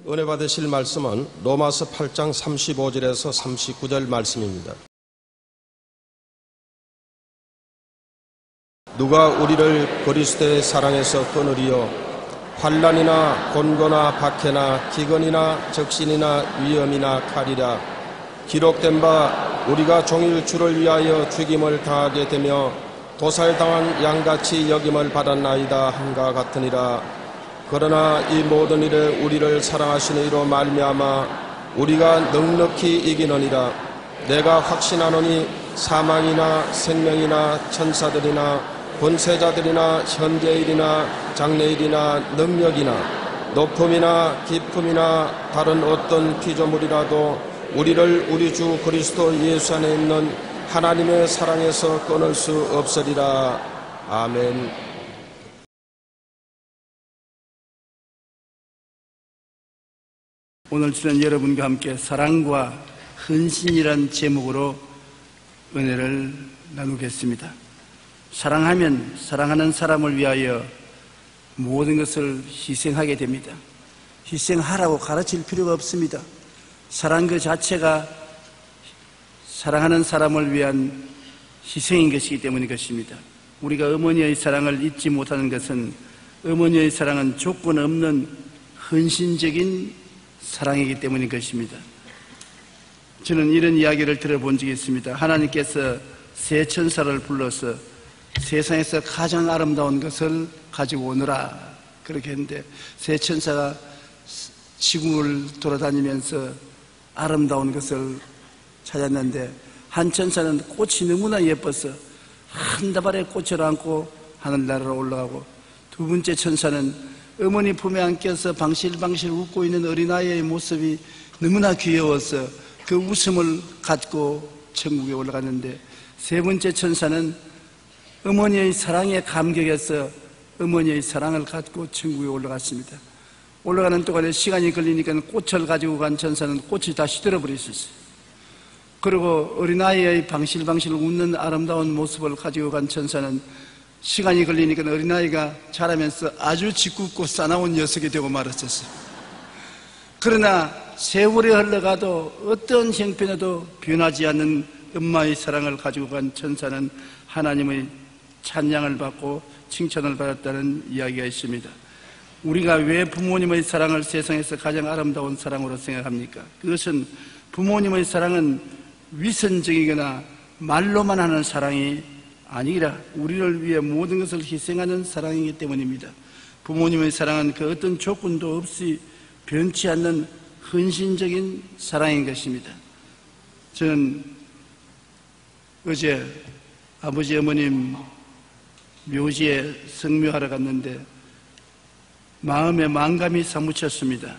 은혜 받으실 말씀은 로마서 8장 35절에서 39절 말씀입니다. 누가 우리를 그리스도의 사랑에서 끊으리요? 환난이나 곤고나 박해나 기근이나 적신이나 위험이나 칼이라. 기록된 바 우리가 종일 주를 위하여 죽임을 당하게 되며 도살당한 양같이 여김을 받았나이다 함과 같으니라. 그러나 이 모든 일에 우리를 사랑하시는 이로 말미암아 우리가 넉넉히 이기느니라. 내가 확신하노니 사망이나 생명이나 천사들이나 권세자들이나 현재일이나 장래일이나 능력이나 높음이나 깊음이나 다른 어떤 피조물이라도 우리를 우리 주 그리스도 예수 안에 있는 하나님의 사랑에서 끊을 수 없으리라. 아멘. 오늘 주는 여러분과 함께 사랑과 헌신이란 제목으로 은혜를 나누겠습니다. 사랑하면 사랑하는 사람을 위하여 모든 것을 희생하게 됩니다. 희생하라고 가르칠 필요가 없습니다. 사랑 그 자체가 사랑하는 사람을 위한 희생인 것이기 때문인 것입니다. 우리가 어머니의 사랑을 잊지 못하는 것은 어머니의 사랑은 조건 없는 헌신적인 사랑이기 때문인 것입니다. 저는 이런 이야기를 들어본 적이 있습니다. 하나님께서 세 천사를 불러서 세상에서 가장 아름다운 것을 가지고 오너라 그렇게 했는데, 세 천사가 지구를 돌아다니면서 아름다운 것을 찾았는데, 한 천사는 꽃이 너무나 예뻐서 한 다발의 꽃을 안고 하늘나라로 올라가고, 두 번째 천사는 어머니 품에 안겨서 방실방실 웃고 있는 어린아이의 모습이 너무나 귀여워서 그 웃음을 갖고 천국에 올라갔는데, 세 번째 천사는 어머니의 사랑에 감격해서 어머니의 사랑을 갖고 천국에 올라갔습니다. 올라가는 동안에 시간이 걸리니까 꽃을 가지고 간 천사는 꽃이 다 시들어버렸었어요. 그리고 어린아이의 방실방실 웃는 아름다운 모습을 가지고 간 천사는 시간이 걸리니까 어린아이가 자라면서 아주 짓궂고 싸나운 녀석이 되고 말았었어요. 그러나 세월이 흘러가도 어떤 형편에도 변하지 않는 엄마의 사랑을 가지고 간 천사는 하나님의 찬양을 받고 칭찬을 받았다는 이야기가 있습니다. 우리가 왜 부모님의 사랑을 세상에서 가장 아름다운 사랑으로 생각합니까? 그것은 부모님의 사랑은 위선적이거나 말로만 하는 사랑이 아니라 우리를 위해 모든 것을 희생하는 사랑이기 때문입니다. 부모님의 사랑은 그 어떤 조건도 없이 변치 않는 헌신적인 사랑인 것입니다. 저는 어제 아버지 어머님 묘지에 성묘하러 갔는데 마음에 망감이 사무쳤습니다.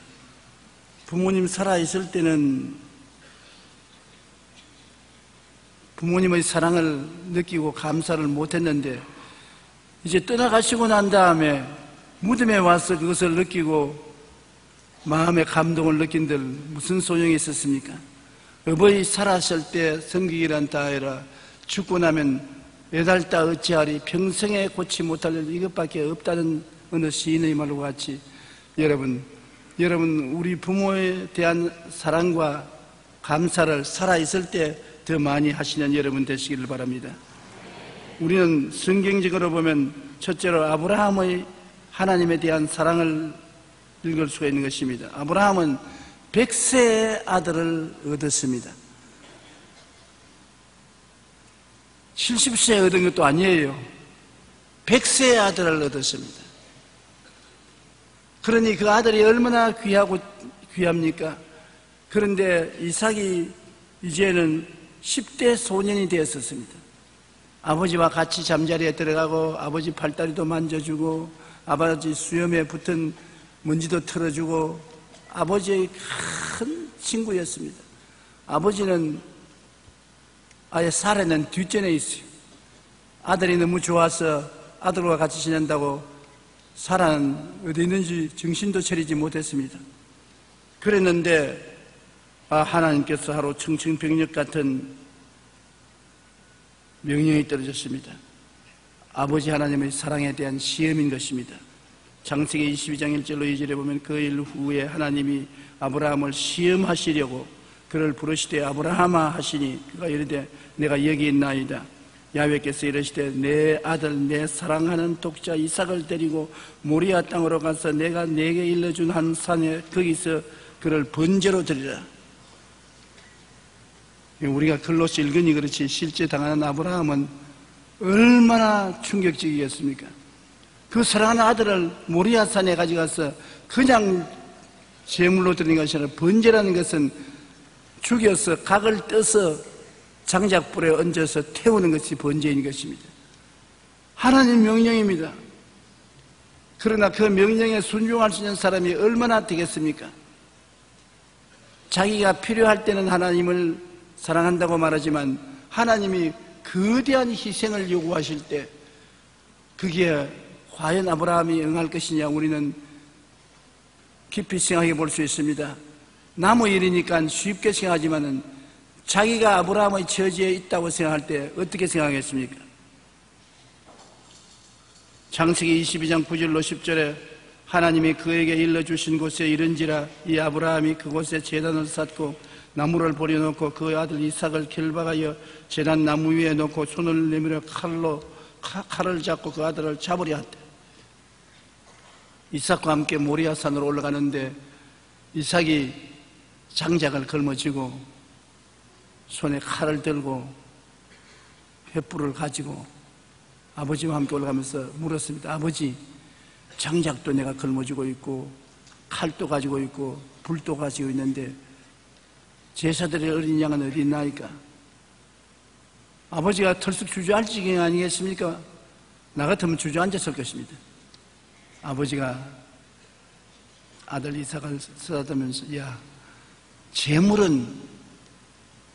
부모님 살아있을 때는 부모님의 사랑을 느끼고 감사를 못했는데, 이제 떠나가시고 난 다음에 무덤에 와서 그것을 느끼고 마음의 감동을 느낀들 무슨 소용이 있었습니까? 어버이 살았을 때 성기기란 다해라, 죽고 나면 애달다 어찌하리, 평생에 고치 못할 일 이것밖에 없다는 어느 시인의 말과 같이 여러분 우리 부모에 대한 사랑과 감사를 살아있을 때 더 많이 하시는 여러분 되시기를 바랍니다. 우리는 성경적으로 보면 첫째로 아브라함의 하나님에 대한 사랑을 읽을 수가 있는 것입니다. 아브라함은 100세의 아들을 얻었습니다. 70세에 얻은 것도 아니에요. 100세의 아들을 얻었습니다. 그러니 그 아들이 얼마나 귀합니까? 그런데 이삭이 이제는 10대 소년이 되었었습니다. 아버지와 같이 잠자리에 들어가고 아버지 팔다리도 만져주고 아버지 수염에 붙은 먼지도 털어주고 아버지의 큰 친구였습니다. 아버지는 아예 사례는 뒷전에 있어요. 아들이 너무 좋아서 아들과 같이 지낸다고 사라는 어디 있는지 정신도 차리지 못했습니다. 그랬는데 하나님께서 하루 청천벽력 같은 명령이 떨어졌습니다. 아버지 하나님의 사랑에 대한 시험인 것입니다. 창세기 22장 1절로 2절에 보면 그 일 후에 하나님이 아브라함을 시험하시려고 그를 부르시되 아브라함아 하시니 그가 이르되 내가 여기 있나이다. 야훼께서 이르시되 내 아들 내 사랑하는 독자 이삭을 데리고 모리아 땅으로 가서 내가 네게 일러준 한 산에 거기서 그를 번제로 드리라. 우리가 글로서 읽으니 그렇지 실제 당하는 아브라함은 얼마나 충격적이겠습니까? 그 사랑하는 아들을 모리아 산에 가져가서 그냥 제물로 드리는 것이 아니라 번제라는 것은 죽여서 각을 떠서 장작불에 얹어서 태우는 것이 번제인 것입니다. 하나님 명령입니다. 그러나 그 명령에 순종할 수 있는 사람이 얼마나 되겠습니까? 자기가 필요할 때는 하나님을 사랑한다고 말하지만 하나님이 거대한 희생을 요구하실 때 그게 과연 아브라함이 응할 것이냐 우리는 깊이 생각해 볼 수 있습니다. 나무 일이니까 쉽게 생각하지만은 자기가 아브라함의 처지에 있다고 생각할 때 어떻게 생각했습니까? 창세기 22장 9절로 10절에 하나님이 그에게 일러주신 곳에 이른지라 이 아브라함이 그곳에 제단을 쌓고 나무를 버려놓고 그 아들 이삭을 결박하여 제단 나무 위에 놓고 손을 내밀어 칼을 잡고 그 아들을 잡으려 했대. 이삭과 함께 모리아 산으로 올라가는데 이삭이 장작을 걸머쥐고 손에 칼을 들고 횃불을 가지고 아버지와 함께 올라가면서 물었습니다. 아버지, 장작도 내가 걸머쥐고 있고 칼도 가지고 있고 불도 가지고 있는데 제사들의 어린 양은 어디 있나이까? 아버지가 털썩 주저앉을 지경 아니겠습니까? 나 같으면 주저앉았을 것입니다. 아버지가 아들 이삭을 쓰다듬으면서 야, 제물은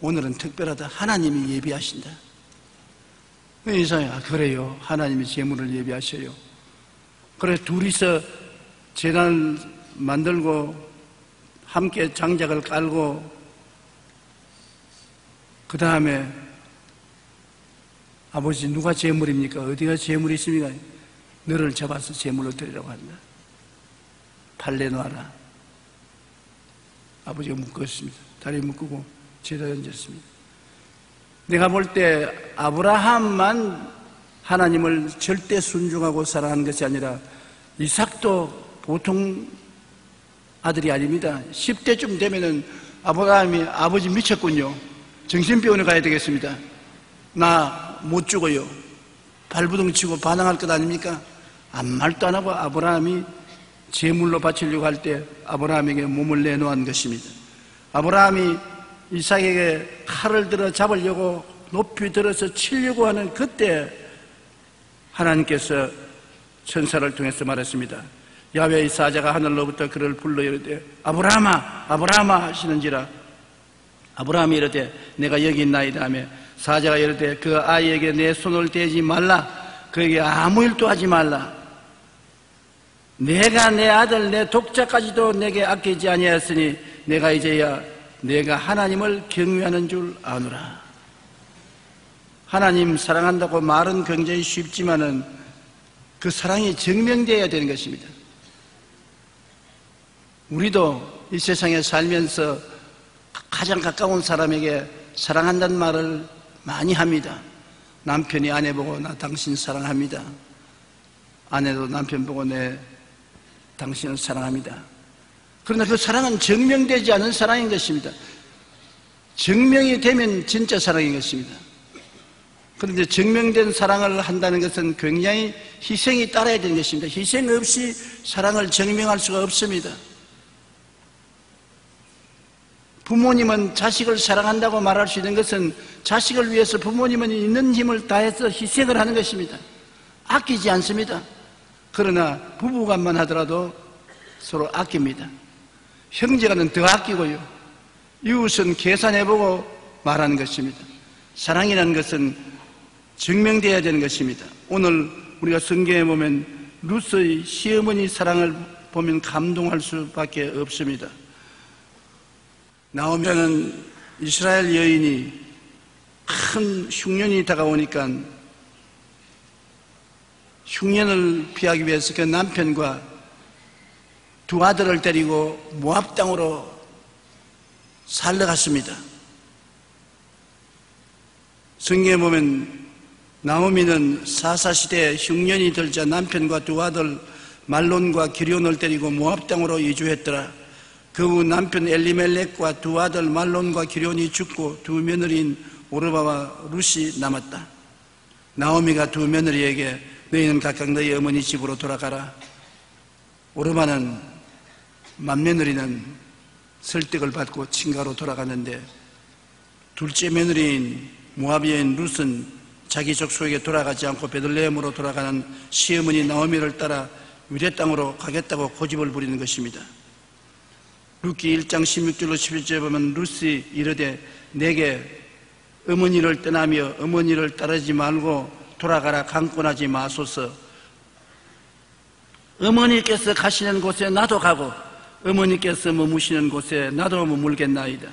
오늘은 특별하다. 하나님이 예비하신다. 이삭이 그래요. 하나님이 제물을 예비하셔요. 그래 둘이서 제단을 만들고 함께 장작을 깔고 그 다음에 아버지 누가 제물입니까? 어디가 제물이 있습니까? 너를 잡아서 제물로 드리라고 한다. 팔 내놔라. 아버지가 묶었습니다. 다리 묶고 제단에 얹었습니다. 내가 볼 때 아브라함만 하나님을 절대 순종하고 사랑하는 것이 아니라 이삭도 보통 아들이 아닙니다. 10대쯤 되면은 아브라함이 아버지 미쳤군요. 정신병원에 가야 되겠습니다. 나 못 죽어요. 발부둥 치고 반항할 것 아닙니까? 아무 말도 안 하고 아브라함이 제물로 바치려고 할 때 아브라함에게 몸을 내놓은 것입니다. 아브라함이 이삭에게 칼을 들어 잡으려고 높이 들어서 치려고 하는 그때 하나님께서 천사를 통해서 말했습니다. 야훼의 사자가 하늘로부터 그를 불러 이르되 아브라함아 아브라함아 하시는지라 아브라함이 이르되 내가 여기 있나이다 하며 사자가 이르되 그 아이에게 내 손을 대지 말라 그에게 아무 일도 하지 말라 내가 내 아들 내 독자까지도 내게 아끼지 아니하였으니 내가 이제야 내가 하나님을 경외하는 줄 아노라. 하나님 사랑한다고 말은 굉장히 쉽지만은 그 사랑이 증명되어야 되는 것입니다. 우리도 이 세상에 살면서 가장 가까운 사람에게 사랑한다는 말을 많이 합니다. 남편이 아내 보고 나 당신 사랑합니다. 아내도 남편 보고 내 당신을 사랑합니다. 그러나 그 사랑은 증명되지 않은 사랑인 것입니다. 증명이 되면 진짜 사랑인 것입니다. 그런데 증명된 사랑을 한다는 것은 굉장히 희생이 따라야 되는 것입니다. 희생 없이 사랑을 증명할 수가 없습니다. 부모님은 자식을 사랑한다고 말할 수 있는 것은 자식을 위해서 부모님은 있는 힘을 다해서 희생을 하는 것입니다. 아끼지 않습니다. 그러나 부부간만 하더라도 서로 아낍니다. 형제간은 더 아끼고요. 이웃은 계산해보고 말하는 것입니다. 사랑이라는 것은 증명되어야 되는 것입니다. 오늘 우리가 성경에 보면 룻의 시어머니 사랑을 보면 감동할 수밖에 없습니다. 나오면은 이스라엘 여인이 큰 흉년이 다가오니까 흉년을 피하기 위해서 그 남편과 두 아들을 데리고 모압 땅으로 살러 갔습니다. 성경에 보면 나오미는 사사시대에 흉년이 들자 남편과 두 아들 말론과 기럐을 데리고 모압 땅으로 이주했더라. 그 후 남편 엘리멜렉과 두 아들 말론과 기럐이 죽고 두 며느리인 오르바와 룻이 남았다. 나오미가 두 며느리에게 너희는 각각 너희 어머니 집으로 돌아가라. 오르바는 맏며느리는 설득을 받고 친가로 돌아갔는데 둘째 며느리인 모압 여인 룻은 자기 족속에게 돌아가지 않고 베들레헴으로 돌아가는 시어머니 나오미를 따라 유대 땅으로 가겠다고 고집을 부리는 것입니다. 룻기 1장 16절로 11절에 보면 룻이 이르되 내게 어머니를 떠나며 어머니를 따르지 말고 돌아가라 강권하지 마소서. 어머니께서 가시는 곳에 나도 가고 어머니께서 머무시는 곳에 나도 머물겠나이다.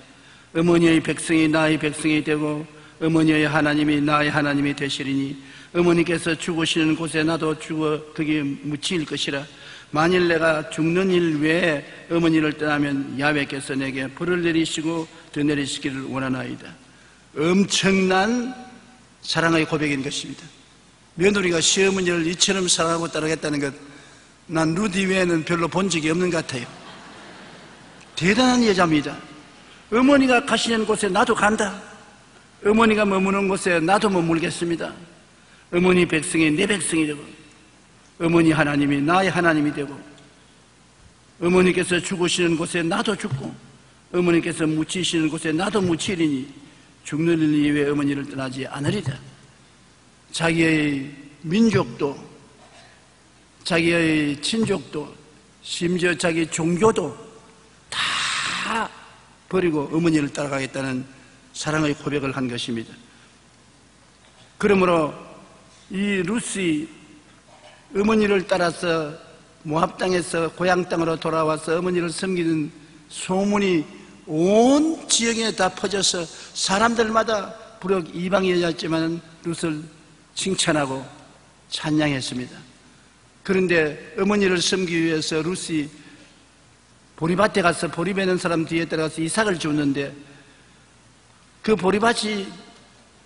어머니의 백성이 나의 백성이 되고 어머니의 하나님이 나의 하나님이 되시리니 어머니께서 죽으시는 곳에 나도 죽어 거기에 묻힐 것이라. 만일 내가 죽는 일 외에 어머니를 떠나면 야훼께서 내게 벌을 내리시고 더 내리시기를 원하나이다. 엄청난 사랑의 고백인 것입니다. 며느리가 시어머니를 이처럼 사랑하고 따르겠다는 것, 난 룻 이외에는 별로 본 적이 없는 것 같아요. 대단한 여자입니다. 어머니가 가시는 곳에 나도 간다. 어머니가 머무는 곳에 나도 머물겠습니다. 어머니 백성이 내 백성이 되고 어머니 하나님이 나의 하나님이 되고 어머니께서 죽으시는 곳에 나도 죽고 어머니께서 묻히시는 곳에 나도 묻히리니 죽는 일 이외에 어머니를 떠나지 않으리다. 자기의 민족도 자기의 친족도 심지어 자기 종교도 다 버리고 어머니를 따라가겠다는 사랑의 고백을 한 것입니다. 그러므로 이 룻이 어머니를 따라서 모압 땅에서 고향 땅으로 돌아와서 어머니를 섬기는 소문이 온 지역에 다 퍼져서 사람들마다 비록 이방 여자였지만 룻을 칭찬하고 찬양했습니다. 그런데 어머니를 섬기기 위해서 룻이 보리밭에 가서 보리 베는 사람 뒤에 따라가서 이삭을 줍는데 그 보리밭이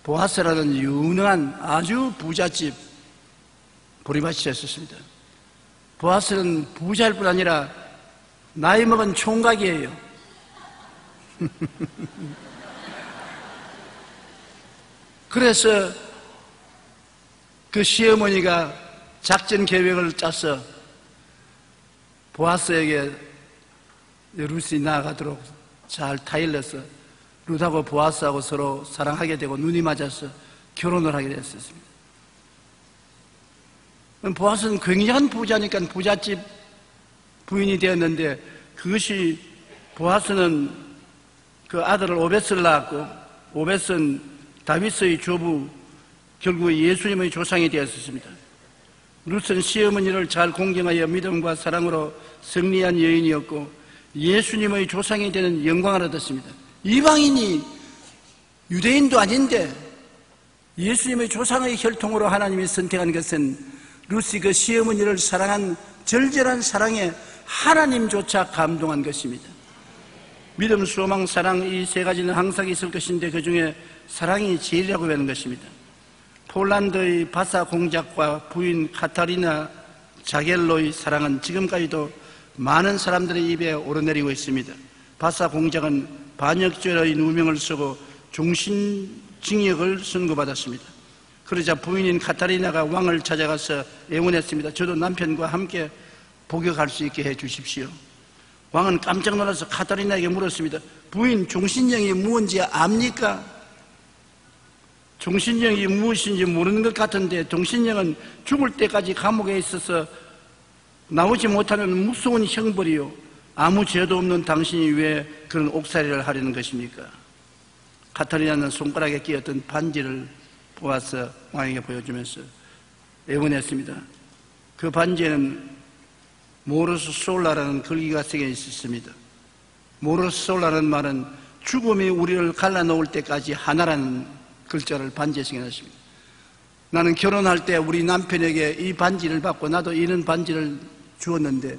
보아스라는 유능한 아주 부잣집 보리밭이었습니다. 보아스는 부자일 뿐 아니라 나이 먹은 총각이에요. 그래서 그 시어머니가 작전 계획을 짜서 보아스에게 룻이 나아가도록 잘 타일러서 룻하고 보아스하고 서로 사랑하게 되고 눈이 맞아서 결혼을 하게 됐었습니다. 보아스는 굉장한 부자니까 부잣집 부인이 되었는데 그것이 보아스는 그 아들을 오벳을 낳았고 오벳은 다윗의 조부 결국 예수님의 조상이 되었습니다. 룻은 시어머니를 잘 공경하여 믿음과 사랑으로 승리한 여인이었고 예수님의 조상이 되는 영광을 얻었습니다. 이방인이 유대인도 아닌데 예수님의 조상의 혈통으로 하나님이 선택한 것은 룻이 그 시어머니를 사랑한 절절한 사랑에 하나님조차 감동한 것입니다. 믿음, 소망, 사랑 이 세 가지는 항상 있을 것인데 그 중에 사랑이 제일이라고 하는 것입니다. 폴란드의 바사 공작과 부인 카타리나 자겔로의 사랑은 지금까지도 많은 사람들의 입에 오르내리고 있습니다. 바사 공작은 반역죄의 누명을 쓰고 종신징역을 선고받았습니다. 그러자 부인인 카타리나가 왕을 찾아가서 애원했습니다. 저도 남편과 함께 복역할 수 있게 해 주십시오. 왕은 깜짝 놀라서 카타리나에게 물었습니다. 부인, 종신령이 무엇인지 압니까? 종신령이 무엇인지 모르는 것 같은데 종신령은 죽을 때까지 감옥에 있어서 나오지 못하는 무서운 형벌이요. 아무 죄도 없는 당신이 왜 그런 옥살이를 하려는 것입니까? 카타리나는 손가락에 끼었던 반지를 보아서 왕에게 보여주면서 애원했습니다. 그 반지에는 모르스 솔라라는 글귀가 새겨 있었습니다. 모르스 솔라는 말은 죽음이 우리를 갈라놓을 때까지 하나라는 글자를 반지에 새겨놨습니다. 나는 결혼할 때 우리 남편에게 이 반지를 받고 나도 이런 반지를 주었는데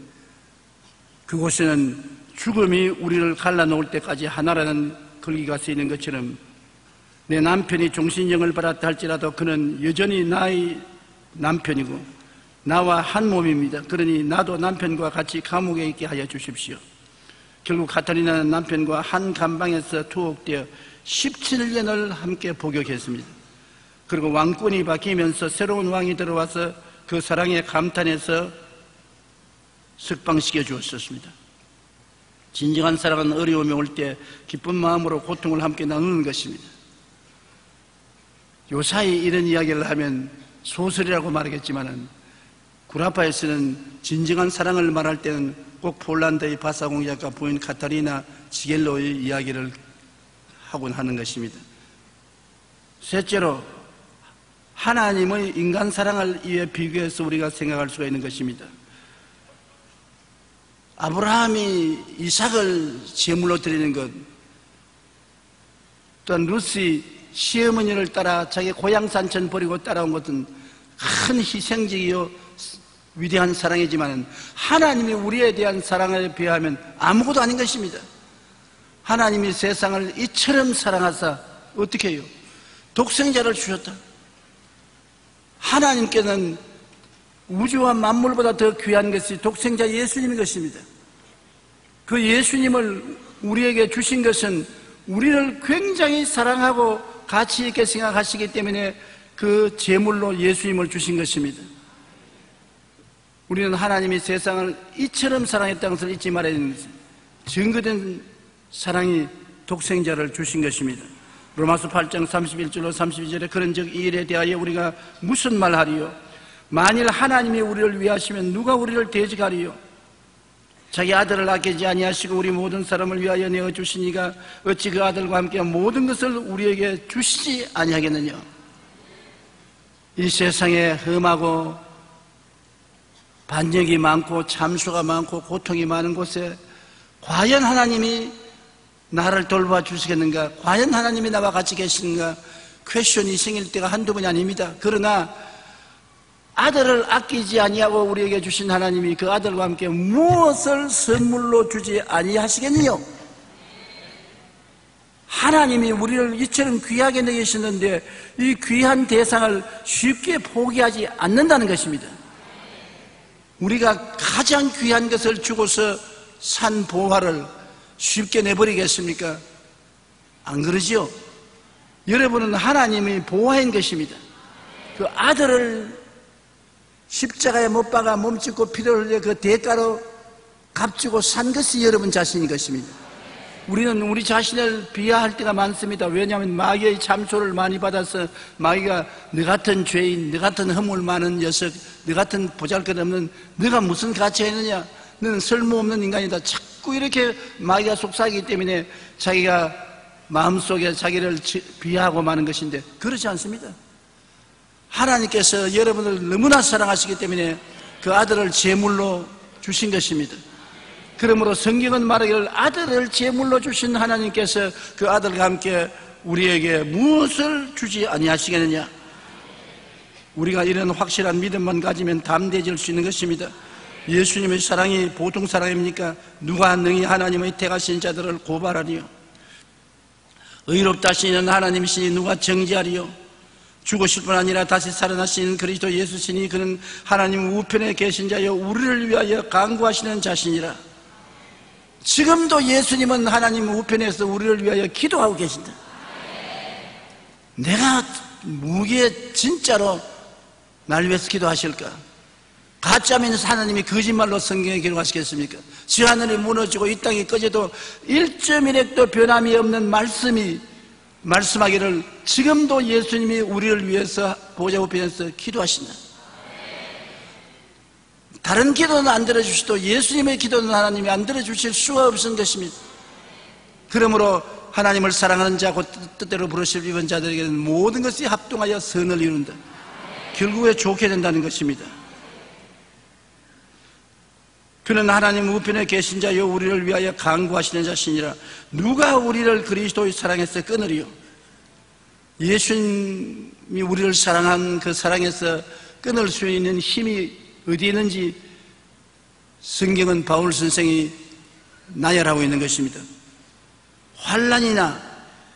그곳에는 죽음이 우리를 갈라놓을 때까지 하나라는 글귀가 쓰이는 것처럼 내 남편이 종신형을 받았다 할지라도 그는 여전히 나의 남편이고 나와 한 몸입니다. 그러니 나도 남편과 같이 감옥에 있게 하여 주십시오. 결국 카타리나는 남편과 한 감방에서 투옥되어 17년을 함께 복역했습니다. 그리고 왕권이 바뀌면서 새로운 왕이 들어와서 그 사랑에 감탄해서 석방시켜 주었습니다. 진정한 사랑은 어려움이 올 때 기쁜 마음으로 고통을 함께 나누는 것입니다. 요사이 이런 이야기를 하면 소설이라고 말하겠지만은 구라파에서는 진정한 사랑을 말할 때는 꼭 폴란드의 바사 공작가 부인 카타리나 지겔로의 이야기를 하곤 하는 것입니다. 셋째로 하나님의 인간 사랑을 이에 비교해서 우리가 생각할 수가 있는 것입니다. 아브라함이 이삭을 제물로 드리는 것, 또한 루시 시어머니를 따라 자기 고향 산천 버리고 따라온 것은 큰 희생적이요 위대한 사랑이지만 하나님이 우리에 대한 사랑에 비하면 아무것도 아닌 것입니다. 하나님이 세상을 이처럼 사랑하사 어떻게 해요? 독생자를 주셨다. 하나님께는 우주와 만물보다 더 귀한 것이 독생자 예수님인 것입니다. 그 예수님을 우리에게 주신 것은 우리를 굉장히 사랑하고 가치 있게 생각하시기 때문에 그 제물로 예수님을 주신 것입니다. 우리는 하나님이 세상을 이처럼 사랑했다는 것을 잊지 말아야 되는 것입니다. 증거된 사랑이 독생자를 주신 것입니다. 로마서 8장 31절로 32절에 그런즉 이 일에 대하여 우리가 무슨 말하리요? 만일 하나님이 우리를 위하시면 누가 우리를 대적하리요? 자기 아들을 아끼지 아니하시고 우리 모든 사람을 위하여 내어주시니가 어찌 그 아들과 함께 모든 것을 우리에게 주시지 아니하겠느냐? 이 세상에 험하고 반역이 많고 참수가 많고 고통이 많은 곳에 과연 하나님이 나를 돌봐 주시겠는가? 과연 하나님이 나와 같이 계시는가? 퀘션이 생길 때가 한두 번이 아닙니다. 그러나 아들을 아끼지 아니하고 우리에게 주신 하나님이 그 아들과 함께 무엇을 선물로 주지 아니하시겠느냐? 하나님이 우리를 이처럼 귀하게 내계셨는데 이 귀한 대상을 쉽게 포기하지 않는다는 것입니다. 우리가 가장 귀한 것을 주고서 산 보화를 쉽게 내버리겠습니까? 안 그러지요? 여러분은 하나님이 보화인 것입니다. 그 아들을 십자가에 못 박아 몸짓고 피를 흘려 그 대가로 값주고 산 것이 여러분 자신인 것입니다. 우리는 우리 자신을 비하할 때가 많습니다. 왜냐하면 마귀의 참소를 많이 받아서 마귀가 너 같은 죄인, 너 같은 허물 많은 녀석, 너 같은 보잘것없는 너가 무슨 가치가 있느냐? 너는 쓸모없는 인간이다. 자꾸 이렇게 마귀가 속삭이기 때문에 자기가 마음속에 자기를 비하하고 마는 것인데 그렇지 않습니다. 하나님께서 여러분을 너무나 사랑하시기 때문에 그 아들을 제물로 주신 것입니다. 그러므로 성경은 말하기를 아들을 제물로 주신 하나님께서 그 아들과 함께 우리에게 무엇을 주지 아니하시겠느냐? 우리가 이런 확실한 믿음만 가지면 담대해질 수 있는 것입니다. 예수님의 사랑이 보통 사랑입니까? 누가 능히 하나님의 택하신 자들을 고발하리요? 의롭다 하시는 하나님이시니 누가 정죄하리요? 죽으실 뿐 아니라 다시 살아나신 그리스도 예수시니 그는 하나님 우편에 계신 자여 우리를 위하여 간구하시는 자신이라. 지금도 예수님은 하나님 우편에서 우리를 위하여 기도하고 계신다. 내가 무기에 진짜로 날 위해서 기도하실까? 가짜면서 하나님이 거짓말로 성경에 기록하시겠습니까? 지하늘이 무너지고 이 땅이 꺼져도 1.1핵도 변함이 없는 말씀이 말씀하기를 지금도 예수님이 우리를 위해서 보좌 우편에서 기도하신다. 다른 기도는 안 들어주시도 예수님의 기도는 하나님이 안 들어주실 수가 없는 것입니다. 그러므로 하나님을 사랑하는 자 곧 뜻대로 부르실 입은 자들에게는 모든 것이 합동하여 선을 이룬다. 결국에 좋게 된다는 것입니다. 그는 하나님 우편에 계신 자여 우리를 위하여 간구하시는 자신이라. 누가 우리를 그리스도의 사랑에서 끊으리요? 예수님이 우리를 사랑한 그 사랑에서 끊을 수 있는 힘이 어디 있는지 성경은 바울 선생이 나열하고 있는 것입니다. 환난이나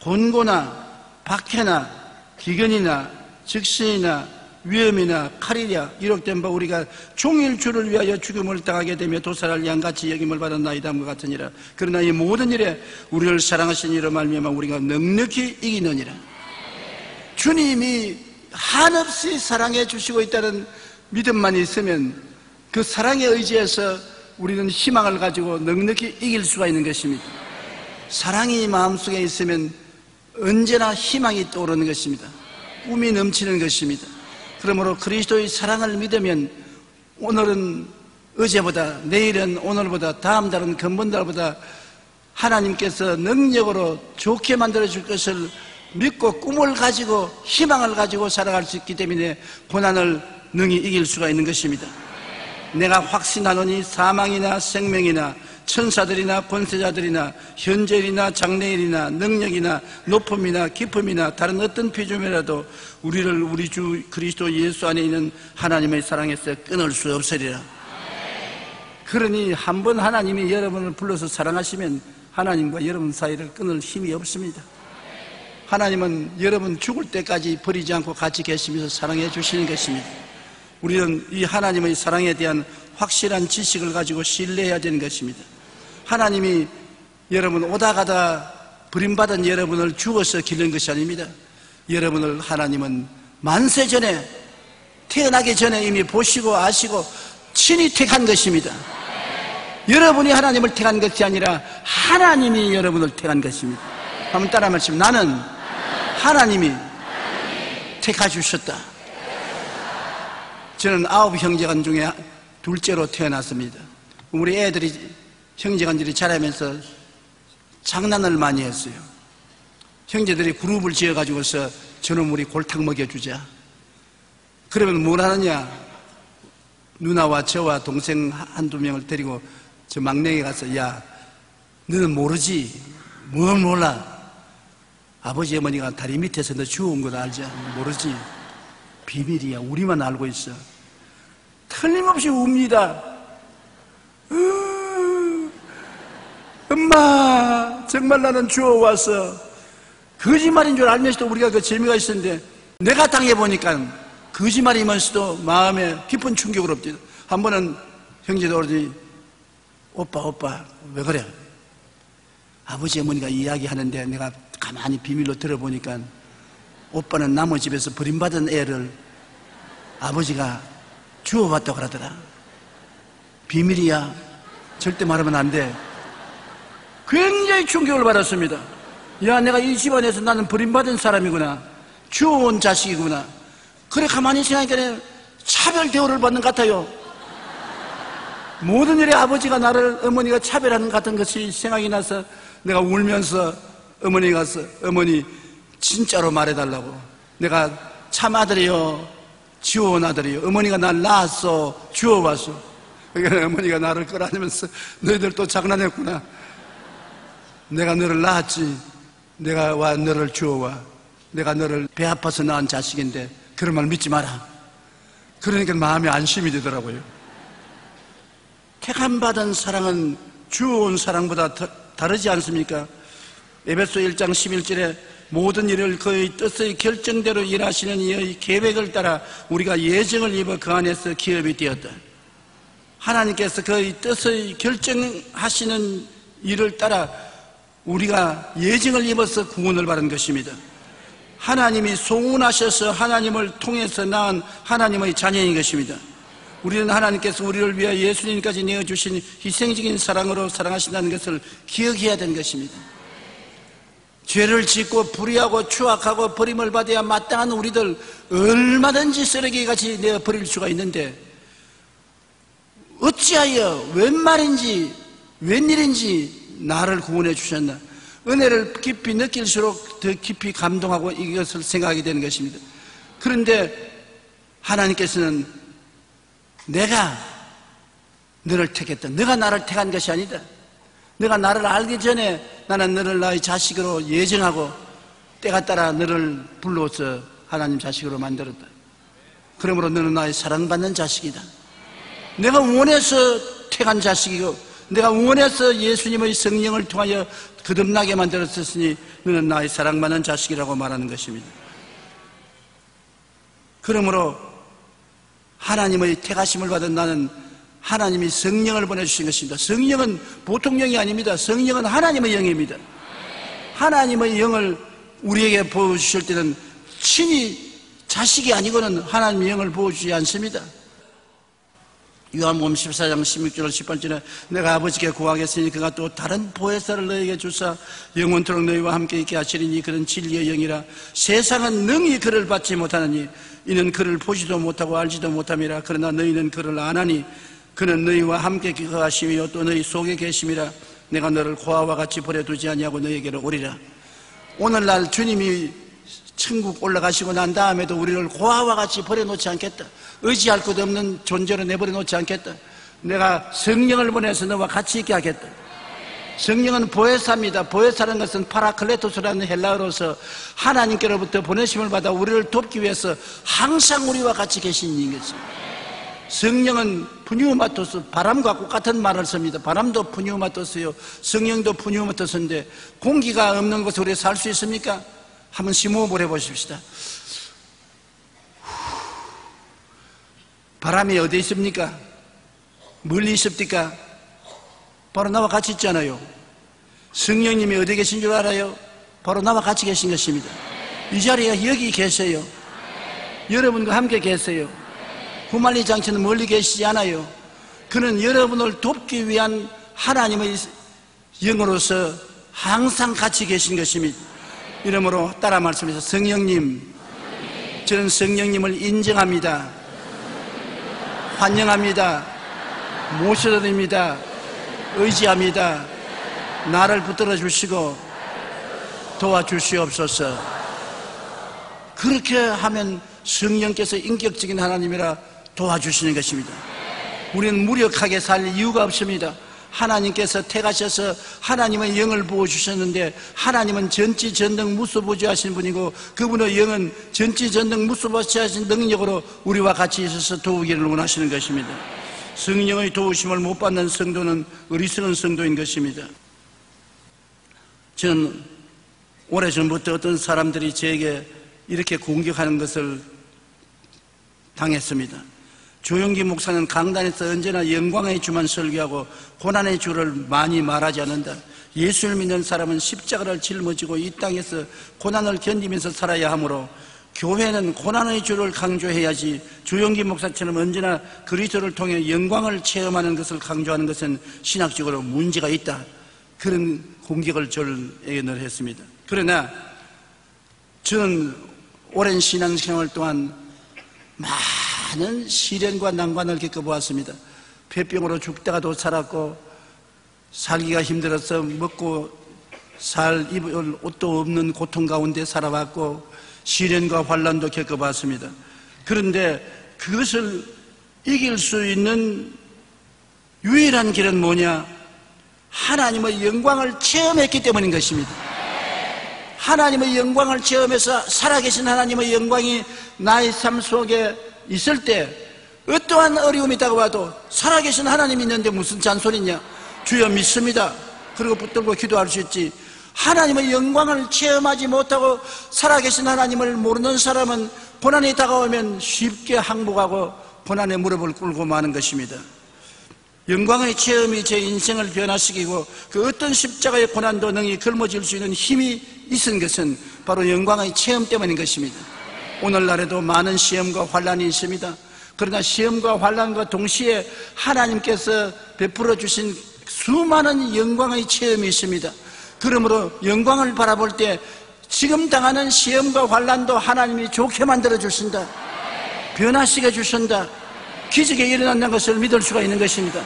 곤고나 박해나 기근이나 적신이나 위험이나 칼이랴 이룩된 바 우리가 종일 주를 위하여 죽음을 당하게 되며 도살할 양같이 여김을 받았나이다 것 같으니라. 그러나 이 모든 일에 우리를 사랑하신 이로 말미암아 우리가 넉넉히 이기느니라. 주님이 한없이 사랑해 주시고 있다는 믿음만 있으면 그 사랑에 의지해서 우리는 희망을 가지고 넉넉히 이길 수가 있는 것입니다. 사랑이 마음속에 있으면 언제나 희망이 떠오르는 것입니다. 꿈이 넘치는 것입니다. 그러므로 그리스도의 사랑을 믿으면 오늘은 어제보다, 내일은 오늘보다, 다음 달은 금번달보다 하나님께서 능력으로 좋게 만들어줄 것을 믿고 꿈을 가지고 희망을 가지고 살아갈 수 있기 때문에 고난을 능히 이길 수가 있는 것입니다. 내가 확신하노니 사망이나 생명이나 천사들이나 권세자들이나 현재일이나 장래일이나 능력이나 높음이나 깊음이나 다른 어떤 피조물이라도 우리를 우리 주 그리스도 예수 안에 있는 하나님의 사랑에서 끊을 수 없으리라. 그러니 한번 하나님이 여러분을 불러서 사랑하시면 하나님과 여러분 사이를 끊을 힘이 없습니다. 하나님은 여러분 죽을 때까지 버리지 않고 같이 계시면서 사랑해 주시는 것입니다. 우리는 이 하나님의 사랑에 대한 확실한 지식을 가지고 신뢰해야 되는 것입니다. 하나님이 여러분 오다 가다 버림받은 여러분을 죽어서 기른 것이 아닙니다. 여러분을 하나님은 만세 전에, 태어나기 전에 이미 보시고 아시고 친히 택한 것입니다. 여러분이 하나님을 택한 것이 아니라 하나님이 여러분을 택한 것입니다. 한번 따라 말씀. 나는 하나님이 택하주셨다. 저는 9 형제간 중에 둘째로 태어났습니다. 우리 애들이 형제간들이 자라면서 장난을 많이 했어요. 형제들이 그룹을 지어가지고서 저는 우리 골탕 먹여주자. 그러면 뭘 하느냐? 누나와 저와 동생 한두 명을 데리고 저 막내에 가서, 야, 너는 모르지? 뭘 몰라? 아버지 어머니가 다리 밑에서 너 주워온 거 알지? 모르지? 비밀이야. 우리만 알고 있어. 틀림없이 웁니다. 엄마, 정말 나는 주워와서. 거짓말인 줄 알면서도 우리가 그 재미가 있었는데 내가 당해보니까 거짓말이면서도 마음에 깊은 충격을 얻지. 한 번은 형제도 그러더니, 오빠 왜 그래? 아버지 어머니가 이야기하는데 내가 가만히 비밀로 들어보니까 오빠는 남의 집에서 버림받은 애를 아버지가 주워봤다고 그러더라. 비밀이야. 절대 말하면 안 돼. 굉장히 충격을 받았습니다. 야, 내가 이 집안에서 나는 버림받은 사람이구나. 주워온 자식이구나. 그래 가만히 생각하니까 차별 대우를 받는 것 같아요. 모든 일에 아버지가 나를, 어머니가 차별하는 것 같은 것이 생각이 나서 내가 울면서 어머니 가서, 어머니 진짜로 말해달라고. 내가 참 아들이요, 지워온 아들이요. 어머니가 날 낳았어, 주워왔어. 그러니까 어머니가 나를 끌어안으면서 너희들 또 장난했구나. 내가 너를 낳았지. 내가 와 너를 주워와. 내가 너를 배 아파서 낳은 자식인데 그런 말 믿지 마라. 그러니까 마음이 안심이 되더라고요. 택함받은 사랑은 주워온 사랑보다 다르지 않습니까? 에베소 1장 11절에 모든 일을 그의 뜻의 결정대로 일하시는 이의 계획을 따라 우리가 예정을 입어 그 안에서 기업이 되었다. 하나님께서 그의 뜻의 결정하시는 일을 따라 우리가 예정을 입어서 구원을 받은 것입니다. 하나님이 소원하셔서 하나님을 통해서 낳은 하나님의 자녀인 것입니다. 우리는 하나님께서 우리를 위하여 예수님까지 내어주신 희생적인 사랑으로 사랑하신다는 것을 기억해야 되는 것입니다. 죄를 짓고 불의하고 추악하고 버림을 받아야 마땅한 우리들 얼마든지 쓰레기같이 내어 버릴 수가 있는데 어찌하여 웬 말인지 웬일인지 나를 구원해 주셨나. 은혜를 깊이 느낄수록 더 깊이 감동하고 이것을 생각하게 되는 것입니다. 그런데 하나님께서는 내가 너를 택했다. 너가 나를 택한 것이 아니다. 너가 나를 알기 전에 나는 너를 나의 자식으로 예정하고 때가 따라 너를 불러서 하나님 자식으로 만들었다. 그러므로 너는 나의 사랑받는 자식이다. 내가 원해서 택한 자식이고 내가 원해서 예수님의 성령을 통하여 거듭나게 만들었으니 너는 나의 사랑받는 자식이라고 말하는 것입니다. 그러므로 하나님의 택하심을 받은 나는 하나님이 성령을 보내주신 것입니다. 성령은 보통 영이 아닙니다. 성령은 하나님의 영입니다. 하나님의 영을 우리에게 부어주실 때는 친히 자식이 아니고는 하나님의 영을 부어주지 않습니다. 요한복음 14장 16절 18절에 내가 아버지께 구하겠으니 그가 또 다른 보혜사를 너희에게 주사 영원토록 너희와 함께 있게 하시리니 그는 진리의 영이라. 세상은 능히 그를 받지 못하느니 이는 그를 보지도 못하고 알지도 못함이라. 그러나 너희는 그를 아나니 그는 너희와 함께 거하시며 또 너희 속에 계심이라. 내가 너를 고아와 같이 버려두지 아니하고 너희에게로 오리라. 오늘날 주님이 천국 올라가시고 난 다음에도 우리를 고아와 같이 버려놓지 않겠다. 의지할 것 없는 존재로 내버려 놓지 않겠다. 내가 성령을 보내서 너와 같이 있게 하겠다. 성령은 보혜사입니다. 보혜사라는 것은 파라클레토스라는 헬라어로서 하나님께로부터 보내심을 받아 우리를 돕기 위해서 항상 우리와 같이 계신 이인 것입니다. 성령은 푸뉴마토스, 바람과 똑같은 말을 씁니다. 바람도 푸뉴마토스요, 성령도 푸뉴마토스인데 공기가 없는 곳에 우리 살 수 있습니까? 한번 심호흡을 해보십시다. 바람이 어디 있습니까? 멀리 있습니까? 바로 나와 같이 있잖아요. 성령님이 어디 계신 줄 알아요? 바로 나와 같이 계신 것입니다. 이 자리에 여기 계세요. 여러분과 함께 계세요. 후말리 장치는 멀리 계시지 않아요. 그는 여러분을 돕기 위한 하나님의 영으로서 항상 같이 계신 것입니다. 이러므로 따라 말씀해서 성령님, 저는 성령님을 인정합니다. 환영합니다. 모셔드립니다. 의지합니다. 나를 붙들어 주시고 도와주시옵소서. 그렇게 하면 성령께서 인격적인 하나님이라 도와주시는 것입니다. 우리는 무력하게 살 이유가 없습니다. 하나님께서 택하셔서 하나님의 영을 부어주셨는데 하나님은 전지전능무소부지하신 분이고 그분의 영은 전지전능무소부지하신 능력으로 우리와 같이 있어서 도우기를 원하시는 것입니다. 성령의 도우심을 못 받는 성도는 어리석은 성도인 것입니다. 저는 오래전부터 어떤 사람들이 저에게 이렇게 공격하는 것을 당했습니다. 조용기 목사는 강단에서 언제나 영광의 주만 설교하고 고난의 주를 많이 말하지 않는다. 예수를 믿는 사람은 십자가를 짊어지고 이 땅에서 고난을 견디면서 살아야 하므로 교회는 고난의 주를 강조해야지 조용기 목사처럼 언제나 그리스도를 통해 영광을 체험하는 것을 강조하는 것은 신학적으로 문제가 있다. 그런 공격을 저에게 늘 했습니다. 그러나 저는 오랜 신앙생활 동안 많은 시련과 난관을 겪어보았습니다. 폐병으로 죽다가도 살았고 살기가 힘들어서 먹고 살 입을 옷도 없는 고통 가운데 살아왔고 시련과 환난도 겪어봤습니다. 그런데 그것을 이길 수 있는 유일한 길은 뭐냐? 하나님의 영광을 체험했기 때문인 것입니다. 하나님의 영광을 체험해서 살아계신 하나님의 영광이 나의 삶 속에 있을 때 어떠한 어려움이 다가와도 살아계신 하나님이 있는데 무슨 잔소리냐? 주여 믿습니다. 그리고 붙들고 기도할 수 있지. 하나님의 영광을 체험하지 못하고 살아계신 하나님을 모르는 사람은 고난이 다가오면 쉽게 항복하고 고난의 무릎을 꿇고 마는 것입니다. 영광의 체험이 제 인생을 변화시키고 그 어떤 십자가의 고난도 능히 걸머질 수 있는 힘이 있은 것은 바로 영광의 체험 때문인 것입니다. 오늘날에도 많은 시험과 환난이 있습니다. 그러나 시험과 환난과 동시에 하나님께서 베풀어 주신 수많은 영광의 체험이 있습니다. 그러므로 영광을 바라볼 때 지금 당하는 시험과 환난도 하나님이 좋게 만들어 주신다. 변화시켜 주신다. 기적이 일어난다는 것을 믿을 수가 있는 것입니다.